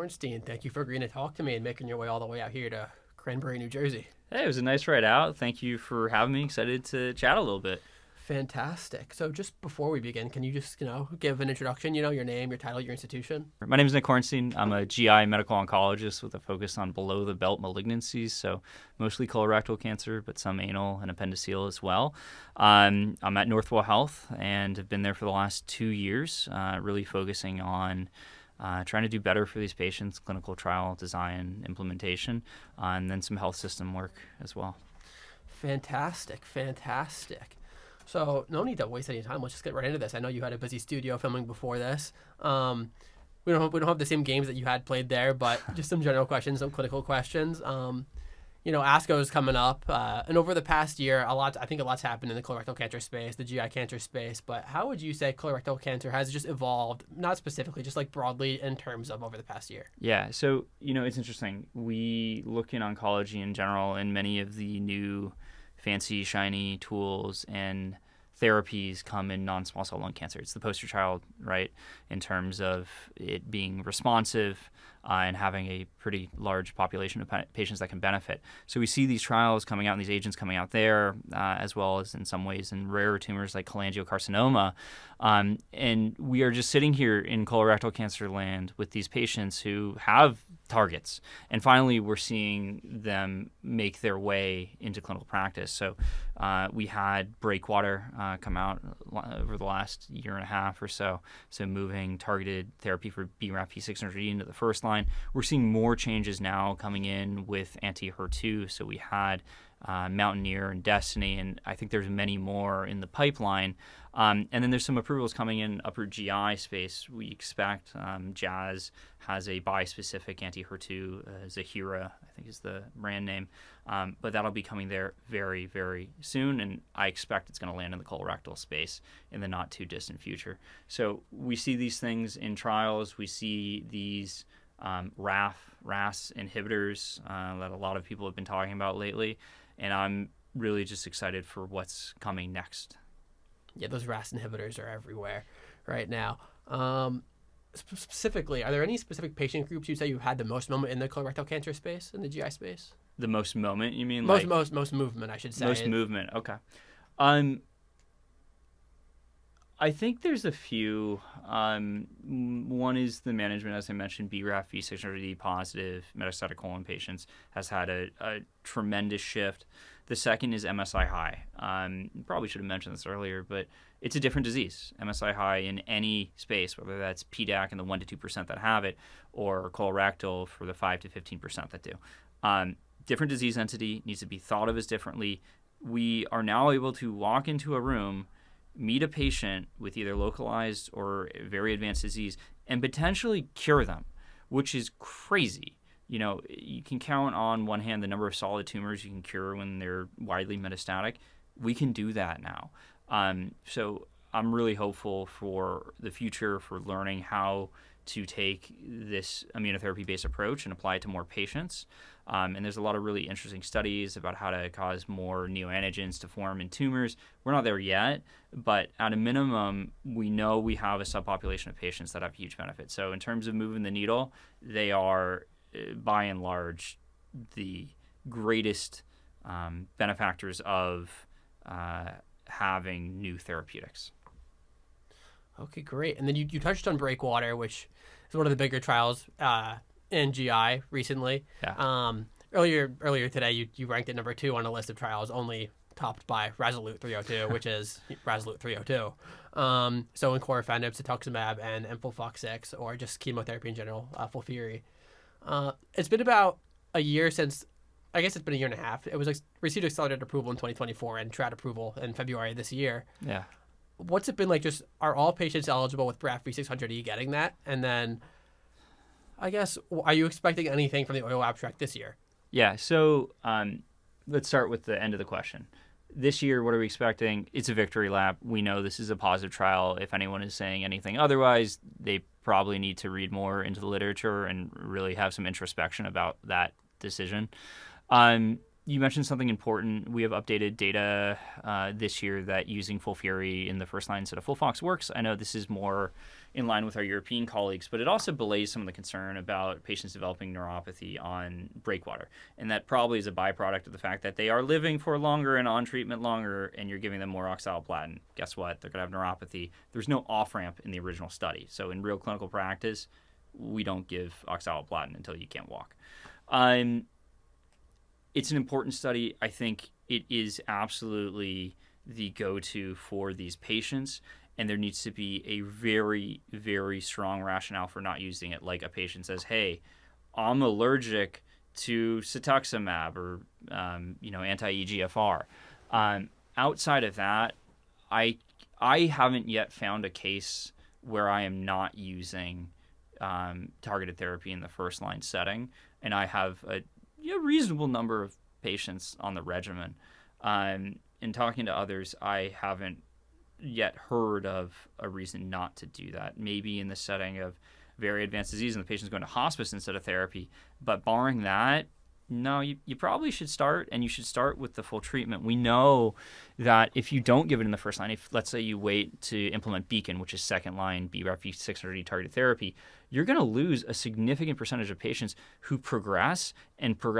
Hornstein. Thank you for agreeing to talk to me and making your way all the way out here to Cranberry, New Jersey. Hey, it was a nice ride out. Thank you for having me. Excited to chat a little bit. Fantastic. So just before we begin, can you just, give an introduction, your name, your title, your institution? My name is Nick Hornstein. I'm a GI medical oncologist with a focus on below-the-belt malignancies, so mostly colorectal cancer, but some anal and appendiceal as well. I'm at Northwell Health and have been there for the last 2 years, really focusing on trying to do better for these patients, clinical trial design, implementation, and then some health system work as well. Fantastic. So no need to waste any time. Let's just get right into this. I know you had a busy studio filming before this. We don't have the same games that you had played there, but just some general questions, some clinical questions. ASCO is coming up, and over the past year, I think a lot's happened in the colorectal cancer space, the GI cancer space. But how would you say colorectal cancer has just evolved, not specifically, just like broadly in terms of over the past year? Yeah, so it's interesting. We look in oncology in general, and many of the new fancy, shiny tools and therapies come in non-small cell lung cancer. It's the poster child, right, in terms of it being responsive and having a pretty large population of patients that can benefit. So we see these trials coming out and these agents coming out there, as well as in some ways in rarer tumors like cholangiocarcinoma. And we are just sitting here in colorectal cancer land with these patients who have targets. And finally, we're seeing them make their way into clinical practice. So we had BREAKWATER come out over the last year and a half or so. So moving targeted therapy for BRAF V600E into the first line. We're seeing more changes now coming in with anti-HER2. So we had Mountaineer and Destiny, and I think there's many more in the pipeline. And then there's some approvals coming in upper GI space. We expect Jazz has a bispecific anti-HER2, Zahira, I think is the brand name. But that'll be coming there very, very soon, and I expect it's going to land in the colorectal space in the not too distant future. So we see these things in trials. We see these RAS inhibitors that a lot of people have been talking about lately, and I'm really just excited for what's coming next. Yeah, those RAS inhibitors are everywhere right now. Specifically, are there any specific patient groups you say you've had the most moment in the colorectal cancer space, in the GI space? The most moment, you mean? Most movement, I should say. Most movement, okay. I think there's a few. One is the management, as I mentioned, BRAF V600E positive metastatic colon patients has had a tremendous shift. The second is MSI high. Probably should have mentioned this earlier, but it's a different disease. MSI high in any space, whether that's PDAC and the 1 to 2% that have it, or colorectal for the 5 to 15% that do. Different disease entity, needs to be thought of as differently. We are now able to walk into a room, meet a patient with either localized or very advanced disease, and potentially cure them, which is crazy. You can count on one hand the number of solid tumors you can cure when they're widely metastatic. We can do that now. So I'm really hopeful for the future, for learning how to take this immunotherapy-based approach and apply it to more patients. And there's a lot of really interesting studies about how to cause more neoantigens to form in tumors. We're not there yet, but at a minimum, we know we have a subpopulation of patients that have huge benefits. So in terms of moving the needle, they are, by and large, the greatest benefactors of having new therapeutics. Okay, great. And then you touched on BREAKWATER, which is one of the bigger trials in GI recently. Yeah. Earlier today, you ranked it number 2 on a list of trials, only topped by Resolute 302, which is Resolute 302. So in chlorofenib, cetuximab, and mFOLFOX6, or just chemotherapy in general, FOLFIRI. It's been about a year since, I guess it's been a year and a half. It was received accelerated approval in 2024 and TRAT approval in February this year. Yeah. What's it been like? Just are all patients eligible with BRAF V600E getting that? And then, I guess, are you expecting anything from the oil abstract this year? Yeah. So let's start with the end of the question. This year, what are we expecting? It's a victory lap. We know this is a positive trial. If anyone is saying anything otherwise, they probably need to read more into the literature and really have some introspection about that decision. You mentioned something important. We have updated data this year that using FOLFIRI in the first line instead of FOLFOX works. I know this is more in line with our European colleagues, but it also belays some of the concern about patients developing neuropathy on BREAKWATER. And that probably is a byproduct of the fact that they are living for longer and on treatment longer, and you're giving them more oxaliplatin. Guess what? They're going to have neuropathy. There's no off-ramp in the original study. So in real clinical practice, we don't give oxaliplatin until you can't walk. It's an important study. I think it is absolutely the go-to for these patients, and there needs to be a very, very strong rationale for not using it. Like a patient says, hey, I'm allergic to cetuximab or anti-EGFR. Outside of that, I haven't yet found a case where I am not using targeted therapy in the first-line setting, and I have a reasonable number of patients on the regimen. In talking to others, I haven't yet heard of a reason not to do that. Maybe in the setting of very advanced disease and the patient's going to hospice instead of therapy. But barring that, no, you probably should start, and you should start with the full treatment. We know that if you don't give it in the first line, if let's say you wait to implement Beacon, which is second line BRAF V600E targeted therapy, you're going to lose a significant percentage of patients who progress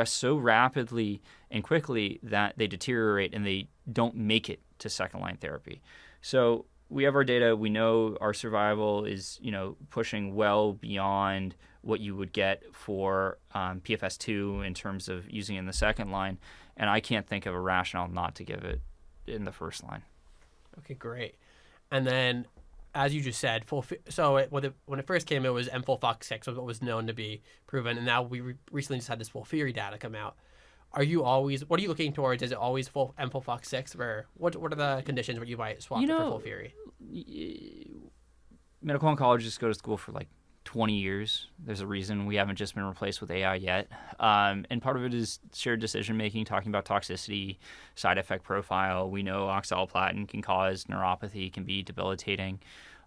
so rapidly and quickly that they deteriorate and they don't make it to second line therapy. So we have our data. We know our survival is, pushing well beyond what you would get for PFS2 in terms of using it in the second line. And I can't think of a rationale not to give it in the first line. Okay, great. And then, as you just said, when it first came, it was mFOLFOX6 was what was known to be proven. And now we recently just had this FOLFIRI data come out. What are you looking towards? Is it always full mFOLFOX6, or what are the conditions where you might swap it for FOLFIRI? Medical oncologists go to school for like 20 years. There's a reason we haven't just been replaced with AI yet. And part of it is shared decision-making, talking about toxicity, side effect profile. We know oxaliplatin can cause neuropathy, can be debilitating.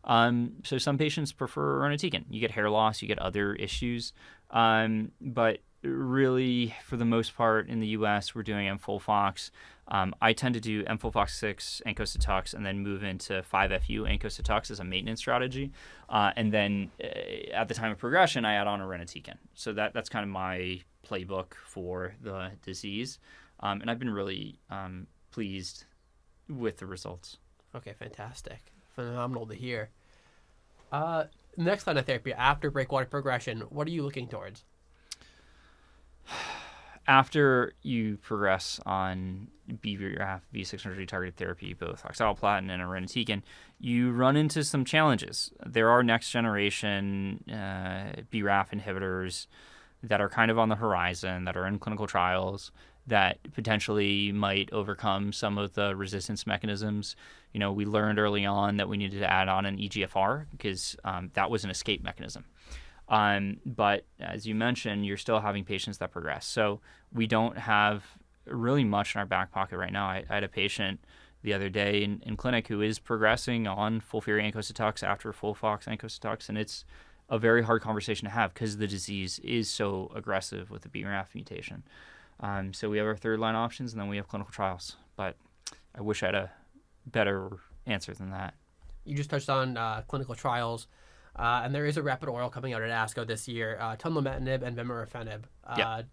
So some patients prefer irinotecan. You get hair loss, you get other issues. But really, for the most part, in the U.S., we're doing mFOLFOX. I tend to do mFOLFOX6 ancositux and then move into 5-FU ancositux as a maintenance strategy. And then at the time of progression, I add on irinotecan. So that's kind of my playbook for the disease. And I've been really pleased with the results. Okay, fantastic. Phenomenal to hear. Next line of therapy, after BREAKWATER progression, what are you looking towards? After you progress on BRAF V600E targeted therapy, both oxaliplatin and irinotecan, you run into some challenges. There are next generation BRAF inhibitors that are kind of on the horizon, that are in clinical trials, that potentially might overcome some of the resistance mechanisms. We learned early on that we needed to add on an EGFR because that was an escape mechanism. But as you mentioned, you're still having patients that progress. So we don't have really much in our back pocket right now. I had a patient the other day in clinic who is progressing on FOLFIRI ancositux after FOLFOX ancositux, and it's a very hard conversation to have because the disease is so aggressive with the BRAF mutation. So we have our third line options, and then we have clinical trials. But I wish I had a better answer than that. You just touched on clinical trials. And there is a rapid oral coming out at ASCO this year, tunlimetinib and vemurafenib,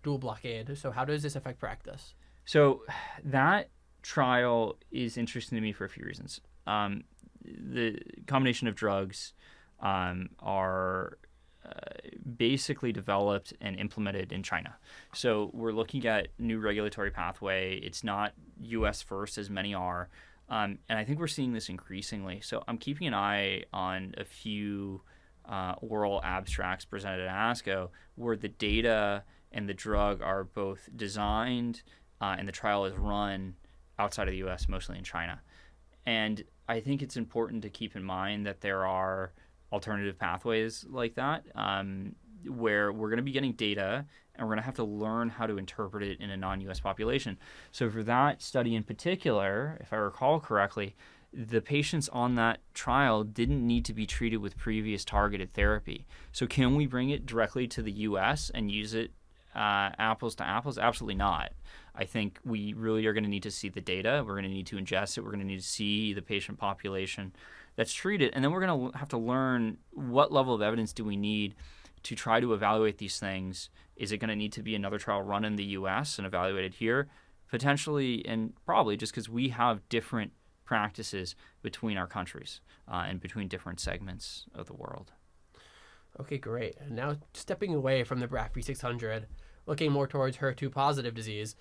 dual blockade. So how does this affect practice? So that trial is interesting to me for a few reasons. The combination of drugs are basically developed and implemented in China. So we're looking at new regulatory pathway. It's not U.S. first, as many are. And I think we're seeing this increasingly. So I'm keeping an eye on a few oral abstracts presented at ASCO where the data and the drug are both designed and the trial is run outside of the U.S., mostly in China. And I think it's important to keep in mind that there are alternative pathways like that where we're going to be getting data and we're going to have to learn how to interpret it in a non-U.S. population. So for that study in particular, if I recall correctly, the patients on that trial didn't need to be treated with previous targeted therapy. So can we bring it directly to the U.S. and use it apples to apples? Absolutely not. I think we really are going to need to see the data. We're going to need to ingest it. We're going to need to see the patient population that's treated. And then we're going to have to learn what level of evidence do we need to try to evaluate these things. Is it going to need to be another trial run in the U.S. and evaluated here? Potentially, and probably, just because we have different practices between our countries and between different segments of the world. Okay, great. And now stepping away from the BRAF V600, looking more towards HER2 positive disease,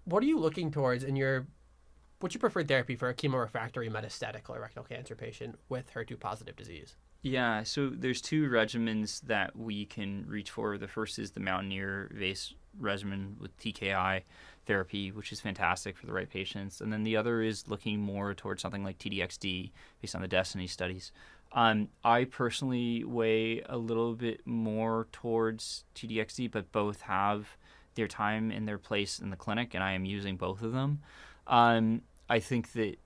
what are you looking towards what's your preferred therapy for a chemorefractory metastatic colorectal cancer patient with HER2 positive disease? Yeah, so there's two regimens that we can reach for. The first is the Mountaineer VACE regimen with TKI therapy, which is fantastic for the right patients. And then the other is looking more towards something like TDXD based on the Destiny studies. I personally weigh a little bit more towards TDXD, but both have their time and their place in the clinic, and I am using both of them. I think that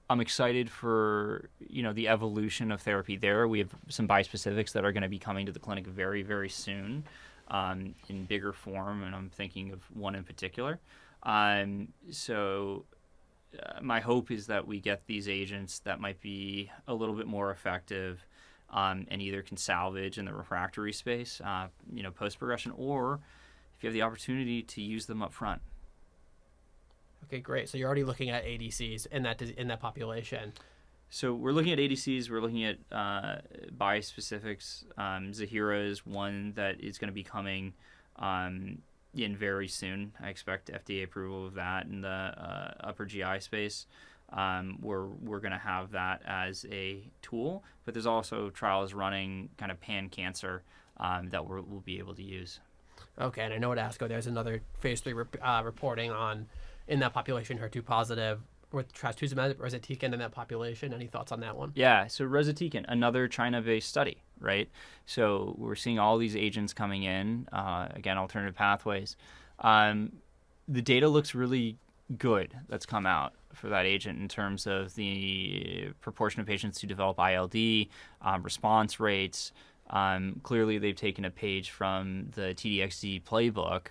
I'm excited for the evolution of therapy there. We have some bispecifics that are going to be coming to the clinic very, very soon in bigger form, and I'm thinking of one in particular. My hope is that we get these agents that might be a little bit more effective and either can salvage in the refractory space, post-progression, or if you have the opportunity to use them up front. Okay, great. So you're already looking at ADCs in that population. So we're looking at ADCs. We're looking at bispecifics. Ziihera is one that is going to be coming in very soon. I expect FDA approval of that in the upper GI space. We're going to have that as a tool, but there's also trials running kind of pan-cancer that we'll be able to use. Okay, and I know at ASCO there's another phase 3 reporting in that population HER2 positive with trastuzumab rezetecan in that population. Any thoughts on that one? Yeah, so rezetecan, another China-based study, right? So we're seeing all these agents coming in, again, alternative pathways. The data looks really good that's come out for that agent in terms of the proportion of patients who develop ILD, response rates. Clearly, they've taken a page from the TDXD playbook.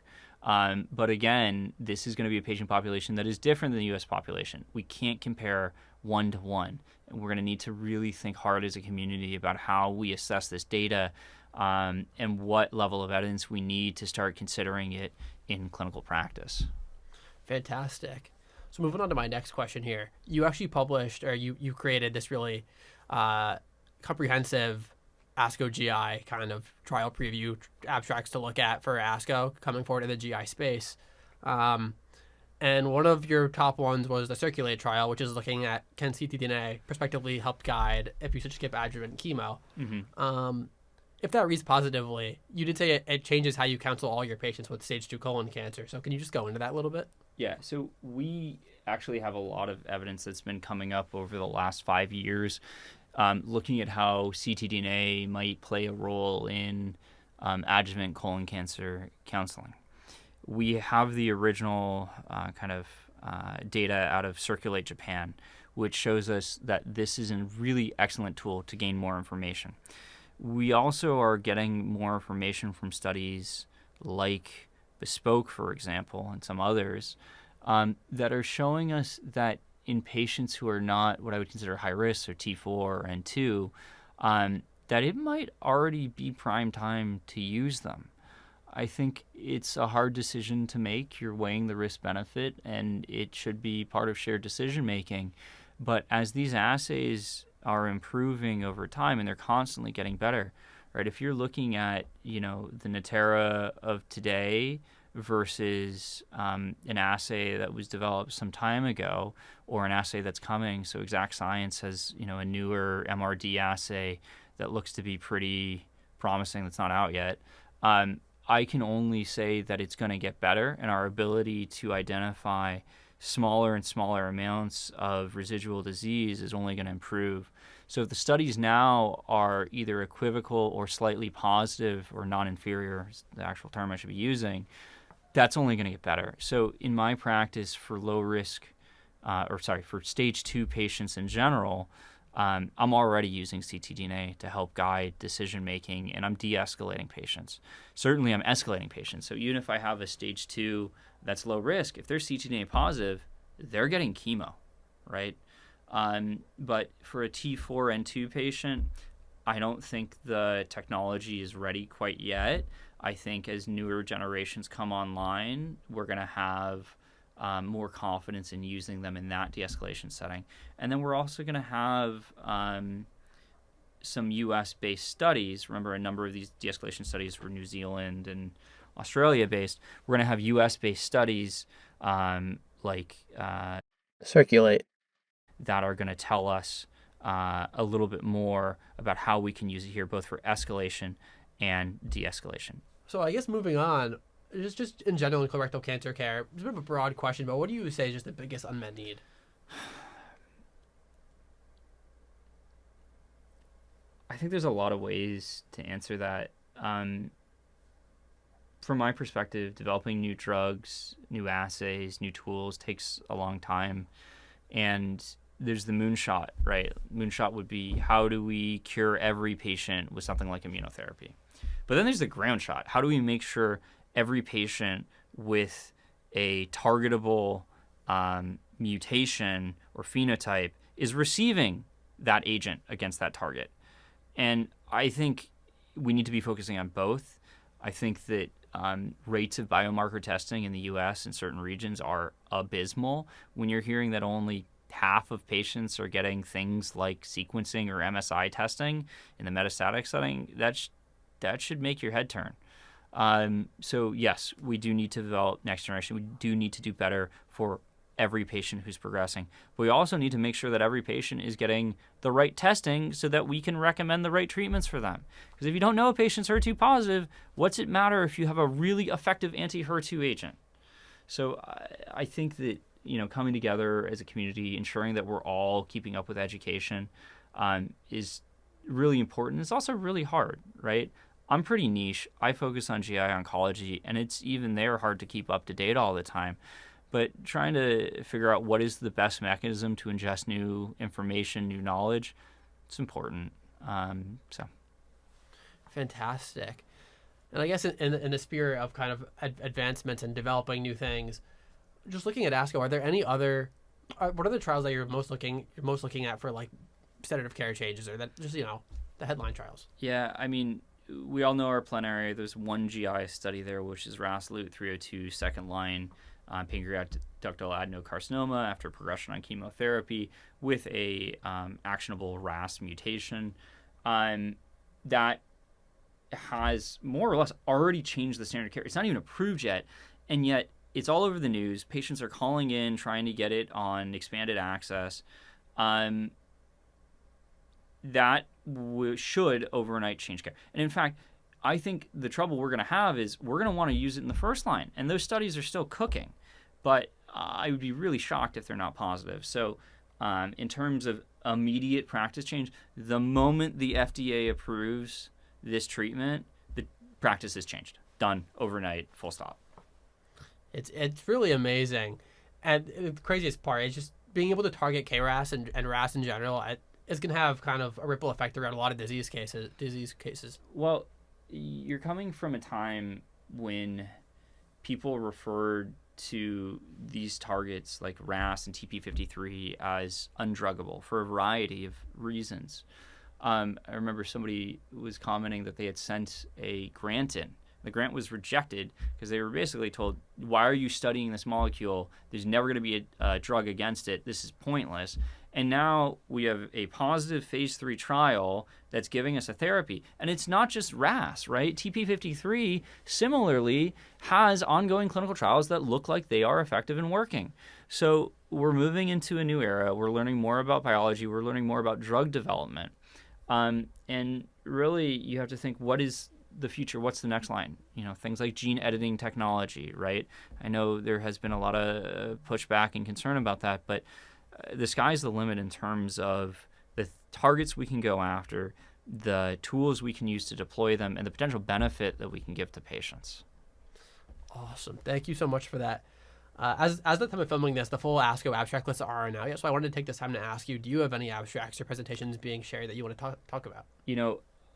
But again, this is going to be a patient population that is different than the U.S. population. We can't compare one-to-one. And we're going to need to really think hard as a community about how we assess this data and what level of evidence we need to start considering it in clinical practice. Fantastic. So moving on to my next question here. You actually published, or you created this really comprehensive ASCO GI kind of trial preview abstracts to look at for ASCO coming forward in the GI space. And one of your top ones was the CIRCULATE trial, which is looking at can ctDNA prospectively help guide if you should skip adjuvant chemo. Mm-hmm. If that reads positively, you did say it changes how you counsel all your patients with stage 2 colon cancer. So can you just go into that a little bit? Yeah, so we actually have a lot of evidence that's been coming up over the last 5 years looking at how ctDNA might play a role in adjuvant colon cancer counseling. We have the original data out of CIRCULATE Japan, which shows us that this is a really excellent tool to gain more information. We also are getting more information from studies like Bespoke, for example, and some others that are showing us that in patients who are not what I would consider high risk, or T4 or N2, that it might already be prime time to use them. I think it's a hard decision to make. You're weighing the risk-benefit, and it should be part of shared decision-making. But as these assays are improving over time, and they're constantly getting better, right? If you're looking at, the Natera of today versus an assay that was developed some time ago, or an assay that's coming. So Exact Science has, a newer MRD assay that looks to be pretty promising that's not out yet. I can only say that it's going to get better, and our ability to identify smaller and smaller amounts of residual disease is only going to improve. So if the studies now are either equivocal or slightly positive or non-inferior, is the actual term I should be using, that's only going to get better. So in my practice for low risk, for stage 2 patients in general, I'm already using ctDNA to help guide decision making, and I'm de-escalating patients. Certainly, I'm escalating patients. So even if I have a stage 2 that's low risk, if they're ctDNA positive, they're getting chemo, right? But for a T4N2 patient, I don't think the technology is ready quite yet. I think as newer generations come online, we're going to have more confidence in using them in that de-escalation setting. And then we're also going to have some U.S.-based studies. Remember, a number of these de-escalation studies were New Zealand and Australia-based. We're going to have U.S.-based studies Circulate. that are going to tell us a little bit more about how we can use it here, both for escalation and de-escalation. So I guess moving on, just in general in colorectal cancer care, it's a bit of a broad question, but what do you say is just the biggest unmet need? I think there's a lot of ways to answer that. From my perspective, developing new drugs, new assays, new tools takes a long time. And there's the moonshot, right? Moonshot would be, how do we cure every patient with something like immunotherapy? But then there's the ground shot. How do we make sure every patient with a targetable mutation or phenotype is receiving that agent against that target? And I think we need to be focusing on both. I think that rates of biomarker testing in the U.S. in certain regions are abysmal. When you're hearing that only half of patients are getting things like sequencing or MSI testing in the metastatic setting, that should make your head turn. So yes, we do need to develop next generation. We do need to do better for every patient who's progressing. But we also need to make sure that every patient is getting the right testing so that we can recommend the right treatments for them. Because if you don't know a patient's HER2 positive, what's it matter if you have a really effective anti-HER2 agent? So I think that, coming together as a community, ensuring that we're all keeping up with education is really important. It's also really hard, right? I'm pretty niche. I focus on GI oncology, and it's even there hard to keep up to date all the time. But trying to figure out what is the best mechanism to ingest new information, new knowledge, it's important. Fantastic. And I guess in the spirit of kind of advancements and developing new things, just looking at ASCO, are there any other, what are the trials that you're most looking at for like standard of care changes, or that just the headline trials? Yeah, I mean, we all know our plenary. There's one GI study there, which is RAS-LUT 302 second line pancreatic ductal adenocarcinoma after progression on chemotherapy with a actionable RAS mutation. That has more or less already changed the standard of care. It's not even approved yet, and yet it's all over the news. Patients are calling in, trying to get it on expanded access. That should overnight change care. And in fact, I think the trouble we're going to have is we're going to want to use it in the first line, and those studies are still cooking. But I would be really shocked if they're not positive. So in terms of immediate practice change, the moment the FDA approves this treatment, the practice is changed. Done overnight, full stop. It's really amazing. And the craziest part is just being able to target KRAS and RAS in general is going to have kind of a ripple effect around a lot of disease cases. Well, you're coming from a time when people referred to these targets like RAS and TP53 as undruggable for a variety of reasons. I remember somebody was commenting that they had sent a grant in. The grant was rejected because they were basically told, why are you studying this molecule? There's never going to be a drug against it. This is pointless. And now we have a positive phase 3 trial that's giving us a therapy. And it's not just RAS, right? TP53 similarly has ongoing clinical trials that look like they are effective and working. So we're moving into a new era. We're learning more about biology. We're learning more about drug development. And really, you have to think, what is the future? What's the next line? Things like gene editing technology, right? I know there has been a lot of pushback and concern about that, but the sky's the limit in terms of the targets we can go after, the tools we can use to deploy them, and the potential benefit that we can give to patients. Awesome. Thank you so much for that. As the time of filming this, the full ASCO abstract lists aren't out yet, so I wanted to take this time to ask you, do you have any abstracts or presentations being shared that you want to talk about?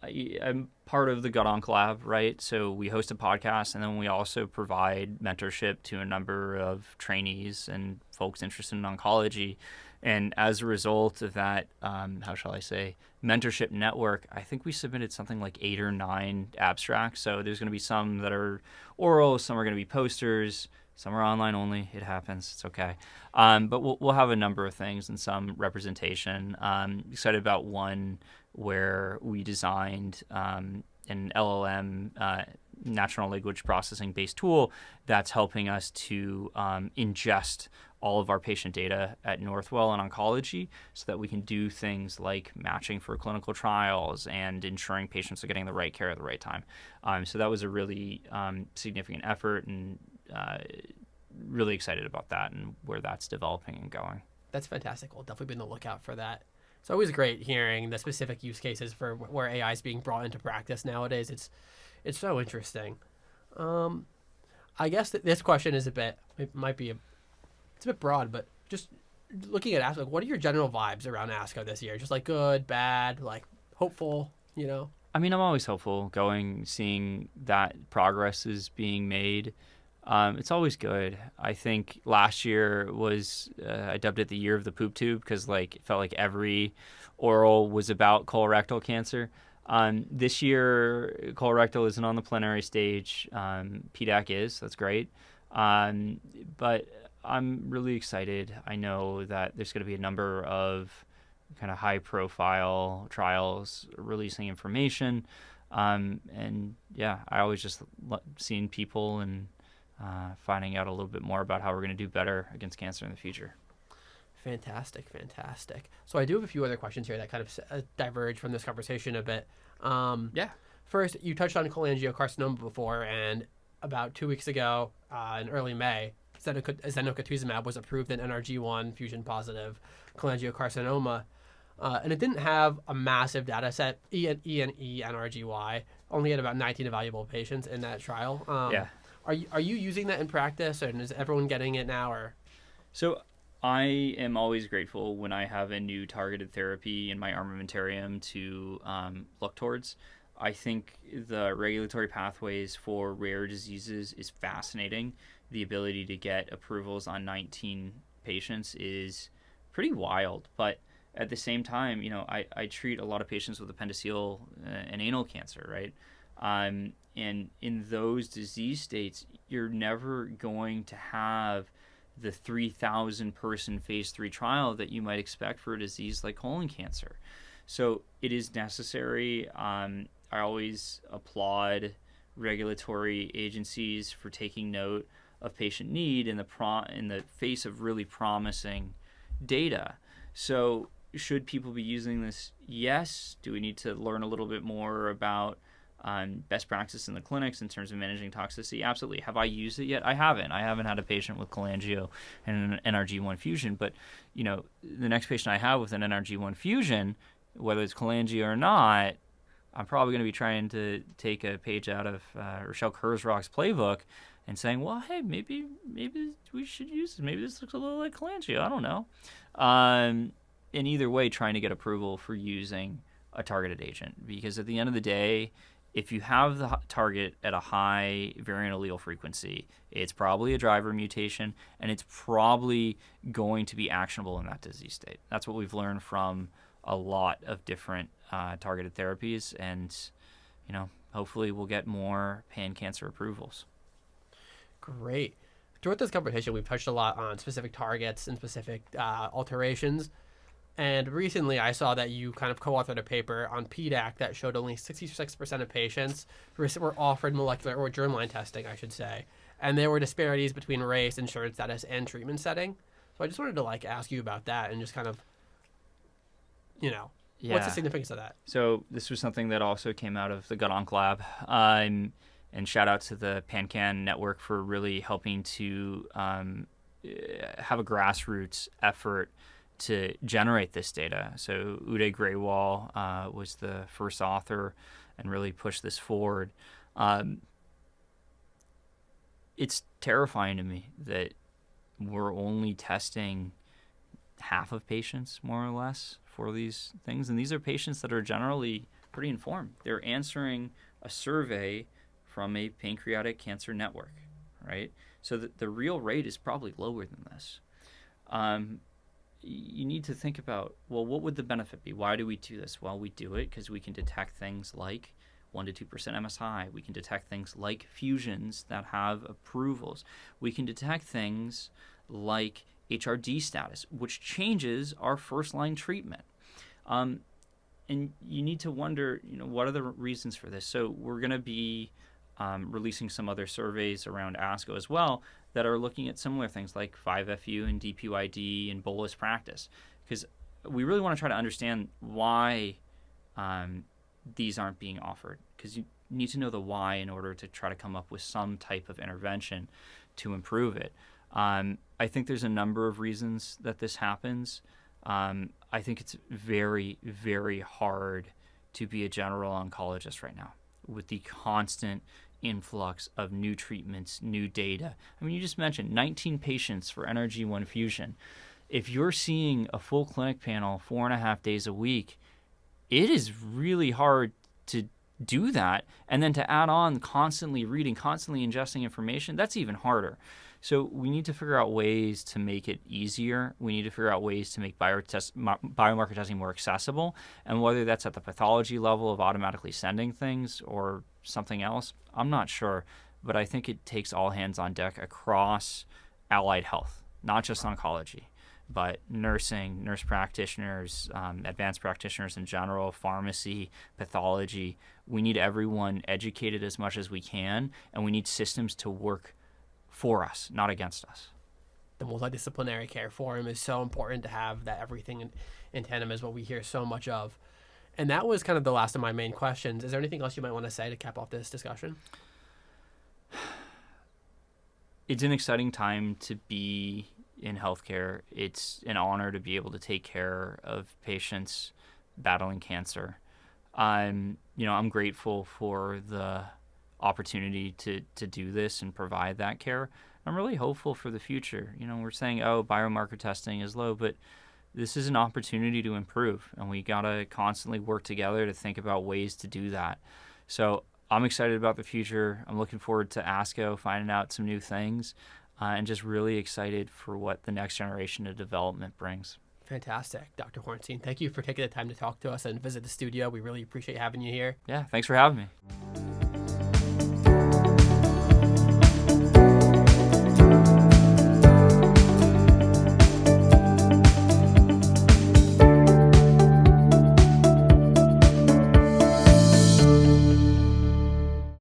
I'm part of the Gut Onc Lab, right? So we host a podcast, and then we also provide mentorship to a number of trainees and folks interested in oncology. And as a result of that, how shall I say, mentorship network, I think we submitted something like 8 or 9 abstracts. So there's going to be some that are oral, some are going to be posters, some are online only. It happens. It's okay. But we'll have a number of things and some representation. Excited about one where we designed an LLM, natural language processing based tool that's helping us to ingest all of our patient data at Northwell and Oncology so that we can do things like matching for clinical trials and ensuring patients are getting the right care at the right time. So that was a really significant effort, and really excited about that and where that's developing and going. That's fantastic. We'll definitely be on the lookout for that. It's always great hearing the specific use cases for where AI is being brought into practice nowadays. It's so interesting. I guess this question is it's a bit broad, but just looking at ASCO, what are your general vibes around ASCO this year? Just like good, bad, like hopeful, I mean, I'm always hopeful seeing that progress is being made. It's always good. I think last year was, I dubbed it the year of the poop tube because it felt like every oral was about colorectal cancer. This year, colorectal isn't on the plenary stage. PDAC is. That's great. But I'm really excited. I know that there's going to be a number of kind of high-profile trials releasing information. And yeah, I always just seeing people and finding out a little bit more about how we're going to do better against cancer in the future. Fantastic. So I do have a few other questions here that kind of diverge from this conversation a bit. First, you touched on cholangiocarcinoma before, and about 2 weeks ago, in early May, zenocutuzumab was approved in NRG1 fusion positive cholangiocarcinoma, and it didn't have a massive data set. E&E NRGY only had about 19 evaluable patients in that trial. Are you using that in practice, and is everyone getting it now? Or so I am always grateful when I have a new targeted therapy in my armamentarium to look towards. I think the regulatory pathways for rare diseases is fascinating. The ability to get approvals on 19 patients is pretty wild. But at the same time, I treat a lot of patients with appendiceal and anal cancer, right? And in those disease states, you're never going to have the 3,000 person phase 3 trial that you might expect for a disease like colon cancer. So it is necessary. I always applaud regulatory agencies for taking note of patient need in the face of really promising data. So should people be using this? Yes. Do we need to learn a little bit more about best practice in the clinics in terms of managing toxicity? Absolutely. Have I used it yet? I haven't had a patient with cholangio and an NRG1 fusion, but the next patient I have with an NRG1 fusion, whether it's cholangio or not, I'm probably going to be trying to take a page out of Rochelle Kurzrock's playbook and saying, well, hey, maybe we should use this. Maybe this looks a little like cholangio. I don't know. In either way, trying to get approval for using a targeted agent, because at the end of the day, if you have the target at a high variant allele frequency, it's probably a driver mutation, and it's probably going to be actionable in that disease state. That's what we've learned from a lot of different targeted therapies, and hopefully we'll get more pan-cancer approvals. Great. Throughout this conversation, we've touched a lot on specific targets and specific alterations. And recently, I saw that you kind of co-authored a paper on PDAC that showed only 66% of patients were offered molecular or germline testing, I should say. And there were disparities between race, insurance status, and treatment setting. So I just wanted to ask you about that and just kind of, what's the significance of that? So this was something that also came out of the Gut Onc Lab. And shout out to the PanCan network for really helping to have a grassroots effort to generate this data. So Uday Graywal was the first author and really pushed this forward. It's terrifying to me that we're only testing half of patients, more or less, for these things. And these are patients that are generally pretty informed. They're answering a survey from a pancreatic cancer network, right? So the real rate is probably lower than this. You need to think about, well, what would the benefit be? Why do we do this? Well, we do it because we can detect things like 1 to 2% MSI. We can detect things like fusions that have approvals. We can detect things like HRD status, which changes our first-line treatment. And you need to wonder, what are the reasons for this? So we're going to be releasing some other surveys around ASCO as well that are looking at similar things like 5FU and DPYD and bolus practice, because we really want to try to understand why these aren't being offered, because you need to know the why in order to try to come up with some type of intervention to improve it. I think there's a number of reasons that this happens. I think it's very, very hard to be a general oncologist right now with the constant influx of new treatments, new data. I mean, you just mentioned 19 patients for NRG1 fusion. If you're seeing a full clinic panel 4.5 days a week, it is really hard to do that. And then to add on constantly reading, constantly ingesting information, that's even harder. So we need to figure out ways to make it easier. We need to figure out ways to make biomarker testing more accessible. And whether that's at the pathology level of automatically sending things or something else, I'm not sure. But I think it takes all hands on deck across allied health, not just oncology, but nursing, nurse practitioners, advanced practitioners in general, pharmacy, pathology. We need everyone educated as much as we can, and we need systems to work for us, not against us. The multidisciplinary care forum is so important to have, that everything in tandem is what we hear so much of. And that was kind of the last of my main questions. Is there anything else you might want to say to cap off this discussion? It's an exciting time to be in healthcare. It's an honor to be able to take care of patients battling cancer. I'm grateful for the opportunity to do this and provide that care. I'm really hopeful for the future. We're saying, biomarker testing is low, but this is an opportunity to improve, and we got to constantly work together to think about ways to do that. So I'm excited about the future. I'm looking forward to ASCO, finding out some new things, and just really excited for what the next generation of development brings. Fantastic. Dr. Hornstein, thank you for taking the time to talk to us and visit the studio. We really appreciate having you here. Yeah, thanks for having me.